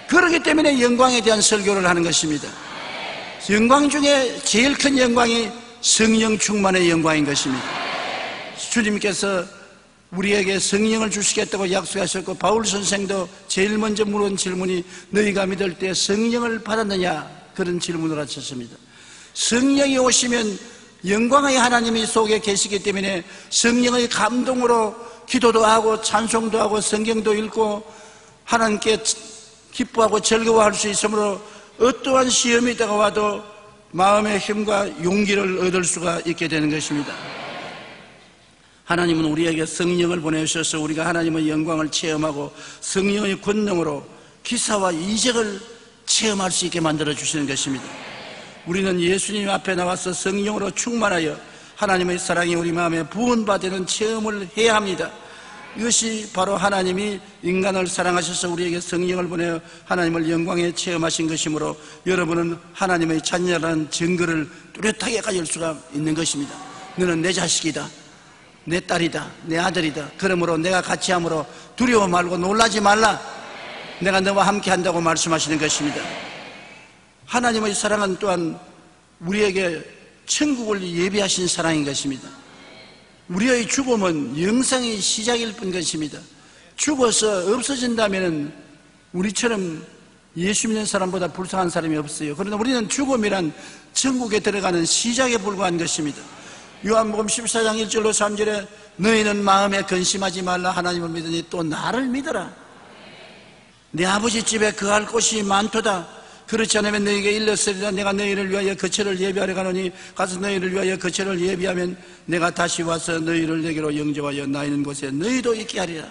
그렇기 때문에 영광에 대한 설교를 하는 것입니다. 영광 중에 제일 큰 영광이 성령 충만의 영광인 것입니다. 주님께서 우리에게 성령을 주시겠다고 약속하셨고 바울 선생도 제일 먼저 물은 질문이 너희가 믿을 때 성령을 받았느냐? 그런 질문을 하셨습니다. 성령이 오시면 영광의 하나님이 속에 계시기 때문에 성령의 감동으로 기도도 하고 찬송도 하고 성경도 읽고 하나님께 기뻐하고 즐거워할 수 있으므로 어떠한 시험이 다가와도 마음의 힘과 용기를 얻을 수가 있게 되는 것입니다. 하나님은 우리에게 성령을 보내주셔서 우리가 하나님의 영광을 체험하고 성령의 권능으로 기사와 이적을 체험할 수 있게 만들어 주시는 것입니다. 우리는 예수님 앞에 나와서 성령으로 충만하여 하나님의 사랑이 우리 마음에 부은받는 체험을 해야 합니다. 이것이 바로 하나님이 인간을 사랑하셔서 우리에게 성령을 보내어 하나님을 영광에 체험하신 것이므로 여러분은 하나님의 자녀라는 증거를 뚜렷하게 가질 수가 있는 것입니다. 너는 내 자식이다, 내 딸이다, 내 아들이다. 그러므로 내가 같이 함으로 두려워 말고 놀라지 말라. 내가 너와 함께 한다고 말씀하시는 것입니다. 하나님의 사랑은 또한 우리에게 천국을 예비하신 사랑인 것입니다. 우리의 죽음은 영생의 시작일 뿐 것입니다. 죽어서 없어진다면 우리처럼 예수 믿는 사람보다 불쌍한 사람이 없어요. 그러나 우리는 죽음이란 천국에 들어가는 시작에 불과한 것입니다. 요한복음 14장 1절로 3절에 너희는 마음에 근심하지 말라. 하나님을 믿으니 또 나를 믿어라. 내 아버지 집에 거할 곳이 많도다. 그렇지 않으면 너희에게 일렀으리라. 내가 너희를 위하여 거처를 예비하려 가노니 가서 너희를 위하여 거처를 예비하면 내가 다시 와서 너희를 내게로 영접하여 나 있는 곳에 너희도 있게 하리라.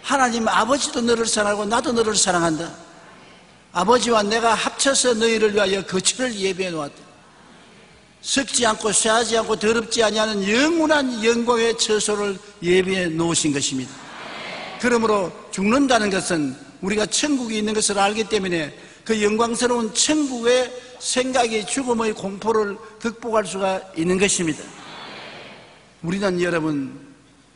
하나님 아버지도 너를 사랑하고 나도 너를 사랑한다. 아버지와 내가 합쳐서 너희를 위하여 거처를 예비해 놓았다. 썩지 않고 쇠하지 않고 더럽지 아니하는 영원한 영광의 처소를 예비해 놓으신 것입니다. 그러므로 죽는다는 것은 우리가 천국이 있는 것을 알기 때문에 그 영광스러운 천국의 생각이 죽음의 공포를 극복할 수가 있는 것입니다. 우리는 여러분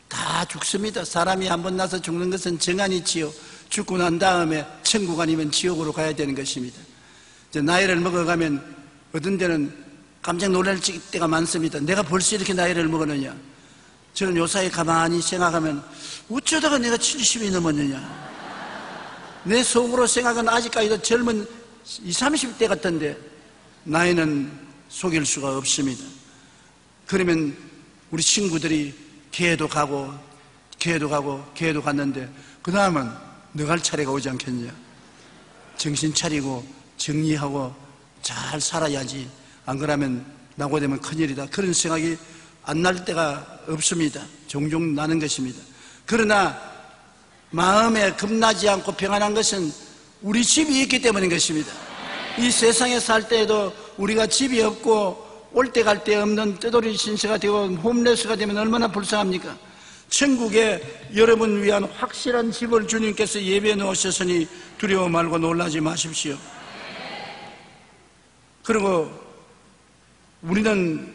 다 죽습니다. 사람이 한번 나서 죽는 것은 정한이지요. 죽고 난 다음에 천국 아니면 지옥으로 가야 되는 것입니다. 이제 나이를 먹어가면 어떤 데는 깜짝 놀랄 때가 많습니다. 내가 벌써 이렇게 나이를 먹었느냐. 저는 요사이 가만히 생각하면 어쩌다가 내가 70이 넘었느냐. 내 속으로 생각은 아직까지도 젊은 20, 30대 같던데 나이는 속일 수가 없습니다. 그러면 우리 친구들이 교회도 가고 교회도 갔는데 그 다음은 너 갈 차례가 오지 않겠냐. 정신 차리고 정리하고 잘 살아야지. 안 그러면 나고 되면 큰일이다. 그런 생각이 안 날 때가 없습니다. 종종 나는 것입니다. 그러나 마음에 겁나지 않고 평안한 것은 우리 집이 있기 때문인 것입니다. 이 세상에 살 때에도 우리가 집이 없고 올 때 갈 때 없는 떼돌이 신세가 되고 홈레스가 되면 얼마나 불쌍합니까? 천국에 여러분 위한 확실한 집을 주님께서 예배해 놓으셨으니 두려워 말고 놀라지 마십시오. 그리고 우리는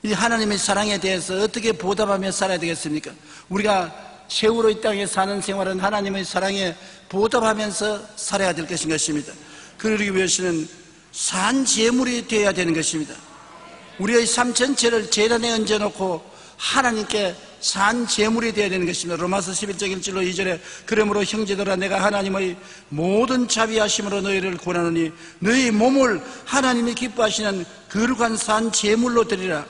이 하나님의 사랑에 대해서 어떻게 보답하며 살아야 되겠습니까? 우리가 최후로 이 땅에 사는 생활은 하나님의 사랑에 보답하면서 살아야 될 것입니다. 그러기 위해서는 산 제물이 되어야 되는 것입니다. 우리의 삶 전체를 제단에 얹어놓고 하나님께 산 제물이 되어야 되는 것입니다. 로마서 11장 1절로 2절에 그러므로 형제들아 내가 하나님의 모든 자비하심으로 너희를 권하노니 너희 몸을 하나님이 기뻐하시는 거룩한 산 제물로 드리라.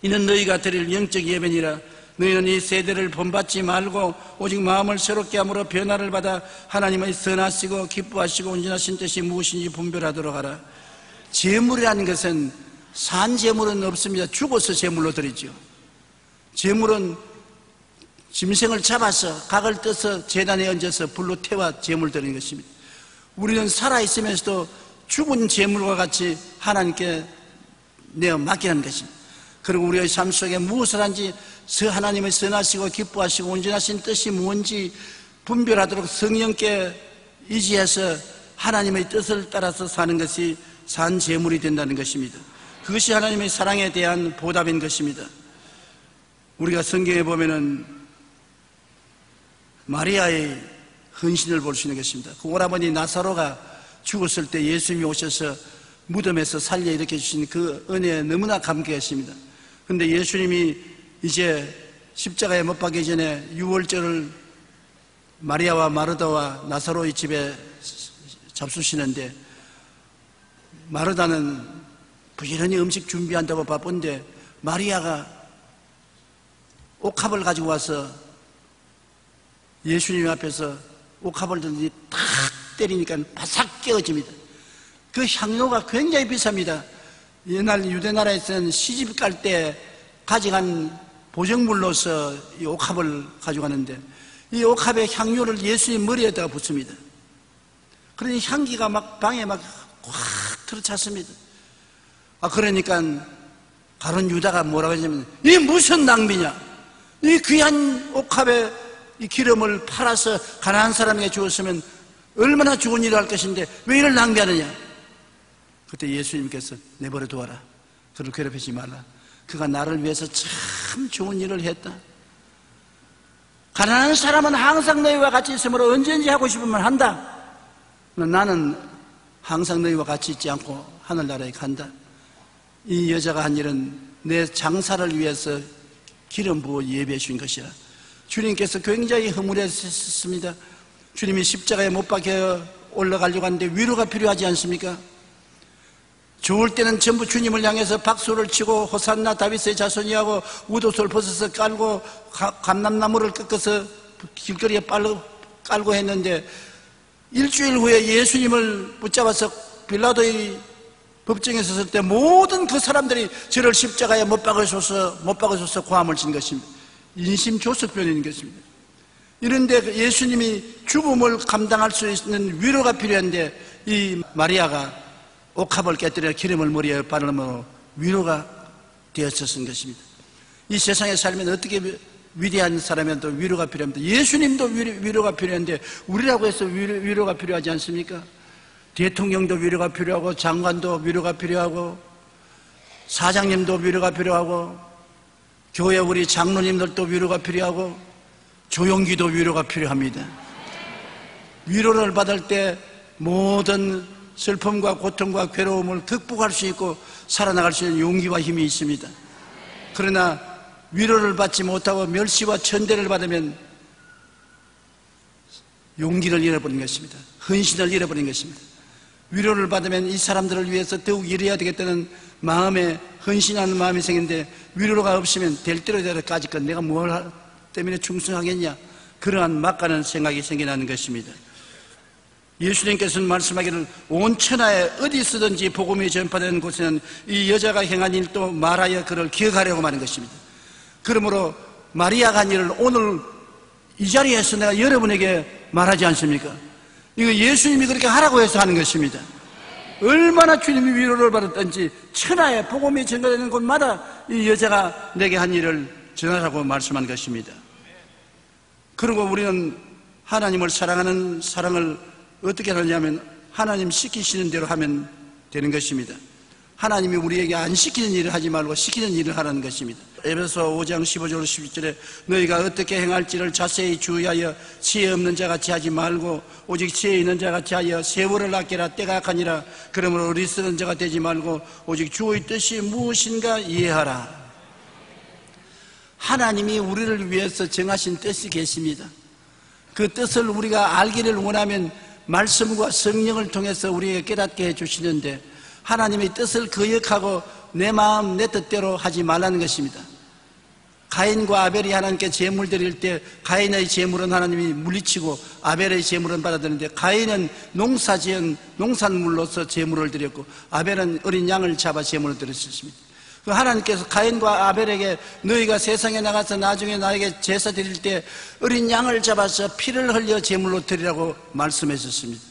이는 너희가 드릴 영적 예배니라. 너희는 이 세대를 본받지 말고 오직 마음을 새롭게 함으로 변화를 받아 하나님의 선하시고 기뻐하시고 온전하신 뜻이 무엇인지 분별하도록 하라. 제물이라는 것은 산 제물은 없습니다. 죽어서 제물로 드리죠. 제물은 짐승을 잡아서 각을 떠서 제단에 얹어서 불로 태워 제물 드리는 것입니다. 우리는 살아있으면서도 죽은 제물과 같이 하나님께 내어 맡기는 것입니다. 그리고 우리의 삶 속에 무엇을 한지 하나님의 선하시고 기뻐하시고 온전하신 뜻이 뭔지 분별하도록 성령께 의지해서 하나님의 뜻을 따라서 사는 것이 산 제물이 된다는 것입니다. 그것이 하나님의 사랑에 대한 보답인 것입니다. 우리가 성경에 보면은 마리아의 헌신을 볼 수 있는 것입니다. 그 오라버니 나사로가 죽었을 때 예수님이 오셔서 무덤에서 살려 일으켜 주신 그 은혜에 너무나 감격했습니다. 그런데 예수님이 이제 십자가에 못 박기 전에 유월절을 마리아와 마르다와 나사로의 집에 잡수시는데 마르다는 부지런히 음식 준비한다고 바쁜데 마리아가 옥합을 가지고 와서 예수님 앞에서 옥합을 들더니 탁 때리니까 바삭 깨어집니다. 그 향료가 굉장히 비쌉니다. 옛날 유대나라에서는 시집 갈 때 가져간 보정물로서 이 옥합을 가져가는데, 이 옥합의 향료를 예수님 머리에다가 붓습니다. 그러니 향기가 막 방에 막 확 들어찼습니다. 그러니까 가룟 유다가 뭐라고 했냐면, 이 무슨 낭비냐? 이 귀한 옥합에 이 기름을 팔아서 가난한 사람에게 주었으면 얼마나 좋은 일을 할 것인데 왜 이를 낭비하느냐? 그때 예수님께서 내버려 두어라. 그를 괴롭히지 말라. 그가 나를 위해서 참 좋은 일을 했다. 가난한 사람은 항상 너희와 같이 있으므로 언제든지 하고 싶으면 한다. 나는 항상 너희와 같이 있지 않고 하늘나라에 간다. 이 여자가 한 일은 내 장사를 위해서 기름 부어 예배해 주신 것이라. 주님께서 굉장히 허물했습니다. 주님이 십자가에 못 박혀 올라가려고 하는데 위로가 필요하지 않습니까? 좋을 때는 전부 주님을 향해서 박수를 치고 호산나 다윗의 자손이 하고 우도솔 벗어서 깔고 감람나무를 꺾어서 길거리에 깔고 했는데, 일주일 후에 예수님을 붙잡아서 빌라도의 법정에 섰을 때 모든 그 사람들이 저를 십자가에 못 박으소서 고함을 친 것입니다. 인심조석변인 것입니다. 이런데 예수님이 죽음을 감당할 수 있는 위로가 필요한데, 이 마리아가 옥합을 깨뜨려 기름을 머리에 바르며 위로가 되었었던 것입니다. 이 세상에 살면 어떻게 위대한 사람한테 위로가 필요합니다. 예수님도 위로가 필요한데 우리라고 해서 위로가 필요하지 않습니까? 대통령도 위로가 필요하고, 장관도 위로가 필요하고, 사장님도 위로가 필요하고, 교회 우리 장로님들도 위로가 필요하고, 조용기도 위로가 필요합니다. 위로를 받을 때 모든 슬픔과 고통과 괴로움을 극복할 수 있고 살아나갈 수 있는 용기와 힘이 있습니다. 그러나 위로를 받지 못하고 멸시와 천대를 받으면 용기를 잃어버린 것입니다. 헌신을 잃어버린 것입니다. 위로를 받으면 이 사람들을 위해서 더욱 일해야 되겠다는 마음에, 헌신하는 마음이 생기는데, 위로가 없으면 될 대로 까짓것 내가 뭘 때문에 충성하겠냐, 그러한 막가는 생각이 생겨나는 것입니다. 예수님께서는 말씀하기를 온 천하에 어디 있든지 복음이 전파되는 곳에는 이 여자가 행한 일도 말하여 그를 기억하려고 하는 것입니다. 그러므로 마리아가 한 일을 오늘 이 자리에서 내가 여러분에게 말하지 않습니까? 이거 예수님이 그렇게 하라고 해서 하는 것입니다. 얼마나 주님이 위로를 받았던지 천하에 복음이 전가되는 곳마다 이 여자가 내게 한 일을 전하라고 말씀한 것입니다. 그리고 우리는 하나님을 사랑하는 사랑을 어떻게 하느냐면 하나님 시키시는 대로 하면 되는 것입니다. 하나님이 우리에게 안 시키는 일을 하지 말고 시키는 일을 하라는 것입니다. 에베소 5장 15절 11절에 너희가 어떻게 행할지를 자세히 주의하여 지혜 없는 자같이 하지 말고 오직 지혜 있는 자같이 하여 세월을 아끼라. 때가 악하니라. 그러므로 어리석은 자가 되지 말고 오직 주의 뜻이 무엇인가 이해하라. 하나님이 우리를 위해서 정하신 뜻이 계십니다. 그 뜻을 우리가 알기를 원하면 말씀과 성령을 통해서 우리에게 깨닫게 해주시는데, 하나님의 뜻을 거역하고 내 마음 내 뜻대로 하지 말라는 것입니다. 가인과 아벨이 하나님께 제물 드릴 때 가인의 제물은 하나님이 물리치고 아벨의 제물은 받아들이는데, 가인은 농사지은 농산물로서 제물을 드렸고 아벨은 어린 양을 잡아 제물을 드렸습니다. 하나님께서 가인과 아벨에게 너희가 세상에 나가서 나중에 나에게 제사 드릴 때 어린 양을 잡아서 피를 흘려 제물로 드리라고 말씀하셨습니다.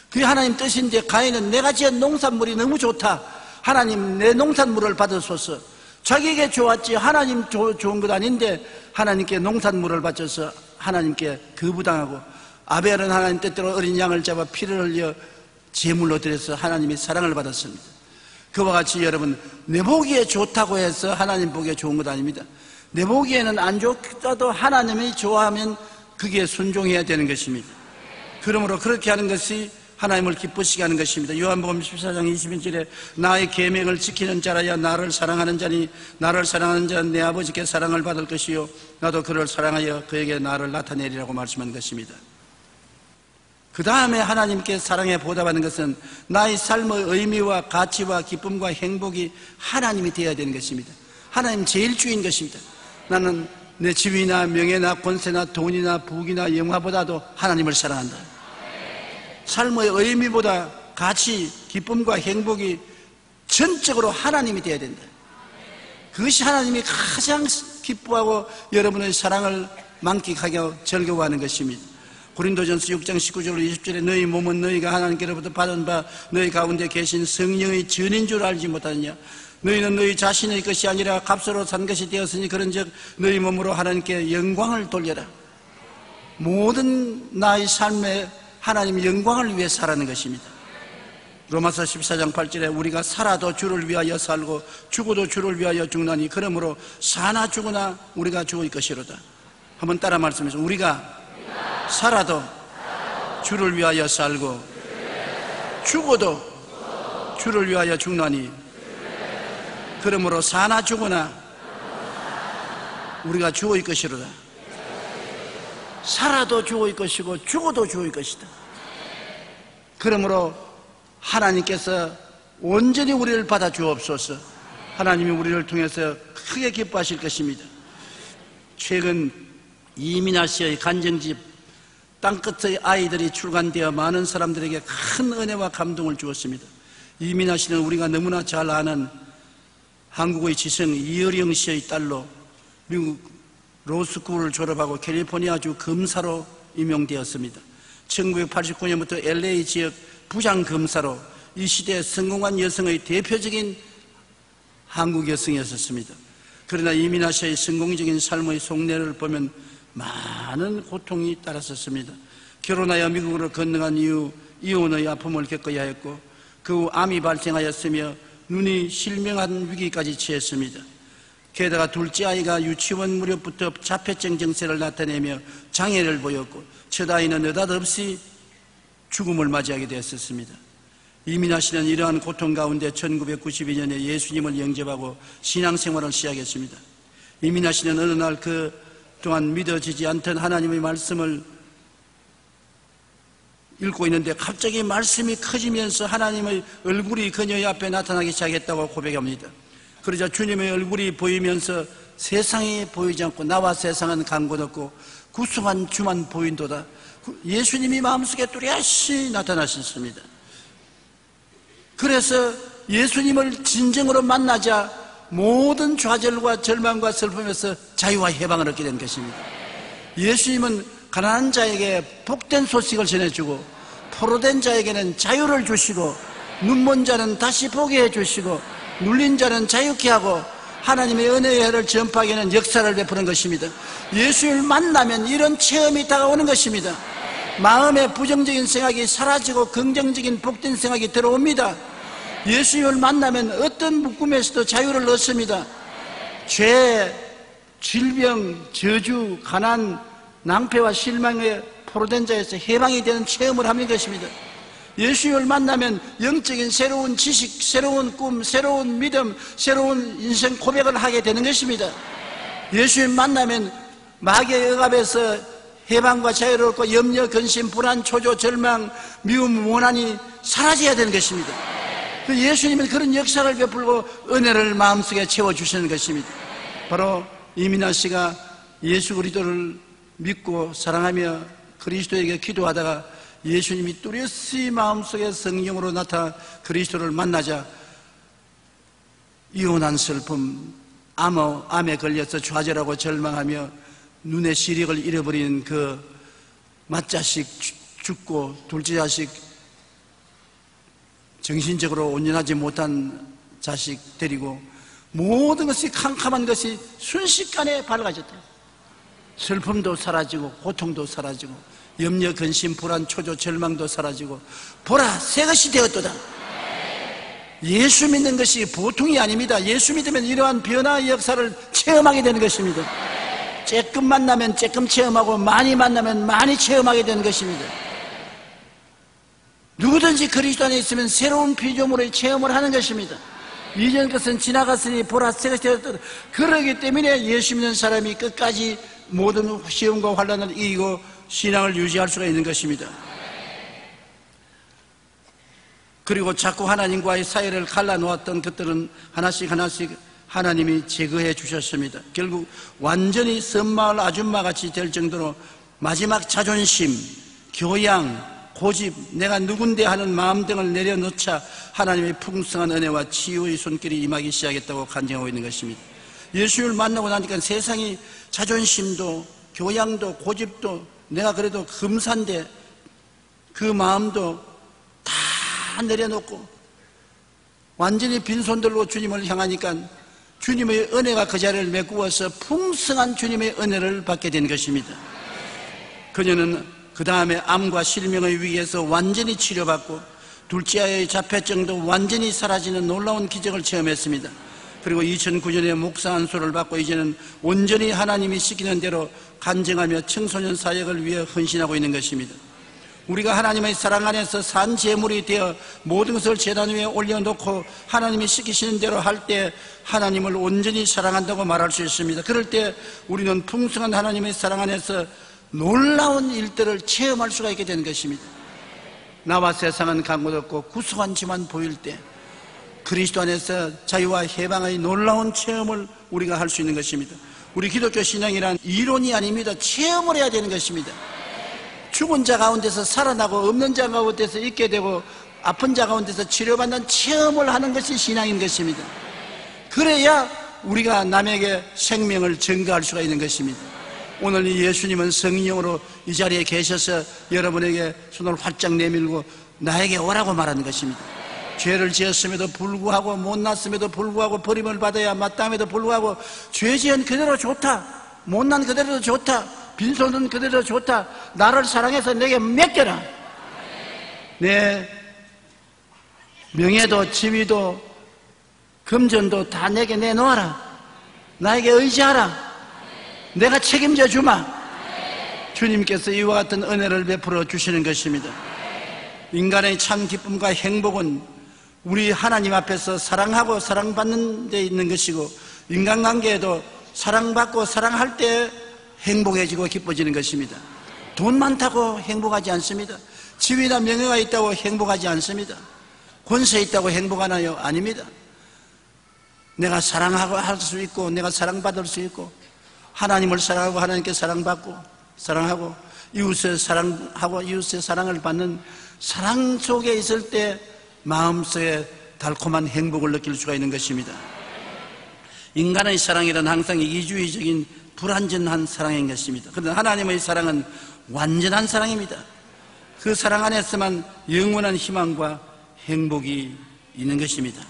그게 하나님 뜻인데, 가인은 내가 지은 농산물이 너무 좋다, 하나님 내 농산물을 받으소서. 자기에게 좋았지 하나님 좋은 것 아닌데 하나님께 농산물을 바쳐서 하나님께 거부당하고, 아벨은 하나님 뜻대로 어린 양을 잡아 피를 흘려 제물로 드려서 하나님의 사랑을 받았습니다. 그와 같이 여러분, 내 보기에 좋다고 해서 하나님 보기에 좋은 것 아닙니다. 내 보기에는 안 좋다도 하나님이 좋아하면 그게 순종해야 되는 것입니다. 그러므로 그렇게 하는 것이 하나님을 기쁘시게 하는 것입니다. 요한복음 14장 21절에 나의 계명을 지키는 자라야 나를 사랑하는 자니 나를 사랑하는 자는 내 아버지께 사랑을 받을 것이요 나도 그를 사랑하여 그에게 나를 나타내리라고 말씀한 것입니다. 그 다음에 하나님께 사랑에 보답하는 것은 나의 삶의 의미와 가치와 기쁨과 행복이 하나님이 되어야 되는 것입니다. 하나님 제일 주인 것입니다. 나는 내 집이나 명예나 권세나 돈이나 부귀나 영화보다도 하나님을 사랑한다. 삶의 의미보다 가치, 기쁨과 행복이 전적으로 하나님이 되어야 된다. 그것이 하나님이 가장 기뻐하고 여러분의 사랑을 만끽하고 즐거워하는 것입니다. 고린도전서 6장 19절 20절에 너희 몸은 너희가 하나님께로부터 받은 바 너희 가운데 계신 성령의 전인 줄 알지 못하느냐. 너희는 너희 자신의 것이 아니라 값으로 산 것이 되었으니 그런즉 너희 몸으로 하나님께 영광을 돌려라. 모든 나의 삶에 하나님의 영광을 위해 살아가는 것입니다. 로마서 14장 8절에 우리가 살아도 주를 위하여 살고 죽어도 주를 위하여 죽나니 그러므로 사나 죽으나 우리가 죽을 것이로다. 한번 따라 말씀해서 우리가 살아도 주를 위하여 살고 죽어도 주를 위하여 죽나니 그러므로 사나 죽으나 우리가 죽을 것이로다. 살아도 죽을 것이고 죽어도 죽을 것이다. 그러므로 하나님께서 온전히 우리를 받아 주옵소서. 하나님이 우리를 통해서 크게 기뻐하실 것입니다. 최근 이민아 씨의 간정집 땅끝의 아이들이 출간되어 많은 사람들에게 큰 은혜와 감동을 주었습니다. 이민아 씨는 우리가 너무나 잘 아는 한국의 지성 이어령 씨의 딸로 미국 로스쿨을 졸업하고 캘리포니아주 검사로 임용되었습니다. 1989년부터 LA 지역 부장검사로 이 시대에 성공한 여성의 대표적인 한국 여성이었습니다. 그러나 이민아 씨의 성공적인 삶의 속내를 보면 많은 고통이 따랐었습니다. 결혼하여 미국으로 건너간 이후 이혼의 아픔을 겪어야 했고 그 후 암이 발생하였으며 눈이 실명한 위기까지 처했습니다. 게다가 둘째 아이가 유치원 무렵부터 자폐증 증세를 나타내며 장애를 보였고 첫 아이는 느닷없이 죽음을 맞이하게 되었습니다. 이민아 씨는 이러한 고통 가운데 1992년에 예수님을 영접하고 신앙생활을 시작했습니다. 이민아 씨는 어느 날 그동안 믿어지지 않던 하나님의 말씀을 읽고 있는데 갑자기 말씀이 커지면서 하나님의 얼굴이 그녀의 앞에 나타나기 시작했다고 고백합니다. 그러자 주님의 얼굴이 보이면서 세상이 보이지 않고 나와 세상은 간 곳 없고 구수한 주만 보인도다. 예수님이 마음속에 뚜렷이 나타나셨습니다. 그래서 예수님을 진정으로 만나자 모든 좌절과 절망과 슬픔에서 자유와 해방을 얻게 된 것입니다. 예수님은 가난한 자에게 복된 소식을 전해주고 포로된 자에게는 자유를 주시고 눈먼 자는 다시 보게 해주시고 눌린 자는 자유케 하고 하나님의 은혜의 해를 전파하게 하는 역사를 베푸는 것입니다. 예수를 만나면 이런 체험이 다가오는 것입니다. 마음의 부정적인 생각이 사라지고 긍정적인 복된 생각이 들어옵니다. 예수님을 만나면 어떤 묶음에서도 자유를 얻습니다. 죄, 질병, 저주, 가난, 낭패와 실망에 포로된 자에서 해방이 되는 체험을 하는 것입니다. 예수님을 만나면 영적인 새로운 지식, 새로운 꿈, 새로운 믿음, 새로운 인생 고백을 하게 되는 것입니다. 예수님 만나면 마귀의 억압에서 해방과 자유를 얻고 염려, 근심, 불안, 초조, 절망, 미움, 원한이 사라져야 되는 것입니다. 예수님은 그런 역사를 베풀고 은혜를 마음속에 채워주시는 것입니다. 바로 이민아 씨가 예수 그리스도를 믿고 사랑하며 그리스도에게 기도하다가 예수님이 뚜렷이 마음속에 성령으로 나타나 그리스도를 만나자 이혼한 슬픔, 암에 걸려서 좌절하고 절망하며 눈의 시력을 잃어버린 그 맏자식 죽고 둘째 자식 정신적으로 온전하지 못한 자식 데리고 모든 것이 캄캄한 것이 순식간에 밝아졌다. 슬픔도 사라지고 고통도 사라지고 염려, 근심, 불안, 초조, 절망도 사라지고 보라 새 것이 되었도다. 예수 믿는 것이 보통이 아닙니다. 예수 믿으면 이러한 변화의 역사를 체험하게 되는 것입니다. 조금 만나면 조금 체험하고 많이 만나면 많이 체험하게 되는 것입니다. 누구든지 그리스도 안에 있으면 새로운 피조물의 체험을 하는 것입니다. 이전 것은 지나갔으니 보라 새 것이 되었도다. 그러기 때문에 예수 믿는 사람이 끝까지 모든 시험과 환난을 이기고 신앙을 유지할 수가 있는 것입니다. 그리고 자꾸 하나님과의 사이를 갈라놓았던 것들은 하나씩 하나님이 제거해 주셨습니다. 결국 완전히 섬마을 아줌마같이 될 정도로 마지막 자존심, 교양, 고집, 내가 누군데 하는 마음 등을 내려놓자 하나님의 풍성한 은혜와 치유의 손길이 임하기 시작했다고 간증하고 있는 것입니다. 예수를 만나고 나니까 세상이 자존심도 교양도 고집도 내가 그래도 금산데 그 마음도 다 내려놓고 완전히 빈손들로 주님을 향하니까 주님의 은혜가 그 자리를 메꾸어서 풍성한 주님의 은혜를 받게 된 것입니다. 그녀는 그 다음에 암과 실명의 위기에서 완전히 치료받고 둘째 아이의 자폐증도 완전히 사라지는 놀라운 기적을 체험했습니다. 그리고 2009년에 목사 안수를 받고 이제는 온전히 하나님이 시키는 대로 간증하며 청소년 사역을 위해 헌신하고 있는 것입니다. 우리가 하나님의 사랑 안에서 산 제물이 되어 모든 것을 제단 위에 올려놓고 하나님이 시키시는 대로 할 때 하나님을 온전히 사랑한다고 말할 수 있습니다. 그럴 때 우리는 풍성한 하나님의 사랑 안에서 놀라운 일들을 체험할 수가 있게 되는 것입니다. 나와 세상은 간곳 없고 구속한 지만 보일 때 그리스도 안에서 자유와 해방의 놀라운 체험을 우리가 할 수 있는 것입니다. 우리 기독교 신앙이란 이론이 아닙니다. 체험을 해야 되는 것입니다. 죽은 자 가운데서 살아나고 없는 자 가운데서 있게 되고 아픈 자 가운데서 치료받는 체험을 하는 것이 신앙인 것입니다. 그래야 우리가 남에게 생명을 증거할 수가 있는 것입니다. 오늘 이 예수님은 성령으로 이 자리에 계셔서 여러분에게 손을 활짝 내밀고 나에게 오라고 말하는 것입니다. 죄를 지었음에도 불구하고 못났음에도 불구하고 버림을 받아야 마땅함에도 불구하고 죄 지은 그대로 좋다, 못난 그대로 좋다, 빈손은 그대로 좋다, 나를 사랑해서 내게 맡겨라. 내 명예도 지위도 금전도 다 내게 내놓아라. 나에게 의지하라. 내가 책임져 주마. 주님께서 이와 같은 은혜를 베풀어 주시는 것입니다. 인간의 참 기쁨과 행복은 우리 하나님 앞에서 사랑하고 사랑받는 데 있는 것이고 인간관계에도 사랑받고 사랑할 때 행복해지고 기뻐지는 것입니다. 돈 많다고 행복하지 않습니다. 지위나 명예가 있다고 행복하지 않습니다. 권세 있다고 행복하나요? 아닙니다. 내가 사랑하고 할 수 있고 내가 사랑받을 수 있고 하나님을 사랑하고 하나님께 사랑받고 사랑하고 이웃을 사랑하고 이웃의 사랑을 받는 사랑 속에 있을 때 마음속에 달콤한 행복을 느낄 수가 있는 것입니다. 인간의 사랑이란 항상 이기주의적인 불완전한 사랑인 것입니다. 그런데 하나님의 사랑은 완전한 사랑입니다. 그 사랑 안에서만 영원한 희망과 행복이 있는 것입니다.